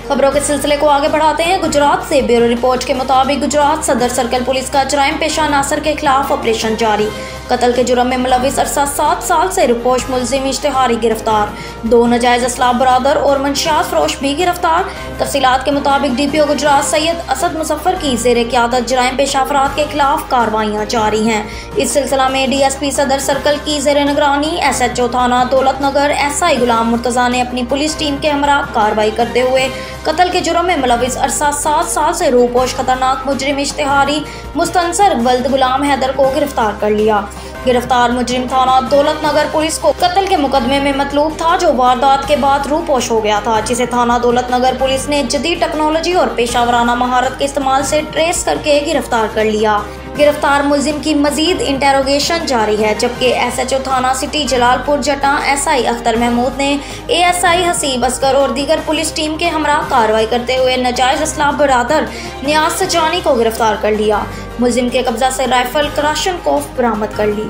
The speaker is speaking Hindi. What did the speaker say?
खबरों के सिलसिले को आगे बढ़ाते हैं। गुजरात से ब्यूरो रिपोर्ट के मुताबिक गुजरात सदर सर्कल पुलिस का जराइम पेशा नासर के खिलाफ ऑपरेशन जारी। कत्ल के जुर्म में मुलविस अरसा 7 साल से रुपोश मुलजिम इश्तिहारी गिरफ्तार। 2 नाजायज असलाह बरादर और मंशियात फरोश भी गिरफ्तार। तफसीलात के मुताबिक DPO गुजरात सैयद असद मुजफ्फर की ज़ेर क़यादत जराइम पेशा अफराद के खिलाफ कार्रवाइयाँ जारी हैं। इस सिलसिला में DSP सदर सर्कल की ज़ेर निगरानी SHO थाना दौलत नगर SI गुलाम मुर्तज़ा ने अपनी पुलिस टीम के हमरा कार्रवाई करते हुए कत्ल के जुर्म में मुलविस अरसा 7 साल से रूपोश खतरनाक मुजरिम इश्तिहारी मुस्तनसर वल्द गुलाम हैदर को गिरफ्तार कर लिया। गिरफ्तार मुजरिम थाना दौलत नगर पुलिस को कत्ल के मुकदमे में मतलूब था, जो वारदात के बाद रूपोश हो गया था, जिसे थाना दौलत नगर पुलिस ने जदीद टेक्नोलॉजी और पेशावराना महारत के इस्तेमाल से ट्रेस करके गिरफ्तार कर लिया। गिरफ्तार मुलजिम की मजीद इंटेरोगेशन जारी है, जबकि SHO थाना सिटी जलालपुर जटा SI अख्तर महमूद ने ASI हसीब असगर और दीगर पुलिस टीम के हमरा कार्रवाई करते हुए नाजायज असलाह बरादर नियाज सजानी को गिरफ्तार कर लिया। मुलजिम के कब्जा से राइफल क्लाशनकोफ बरामद कर ली।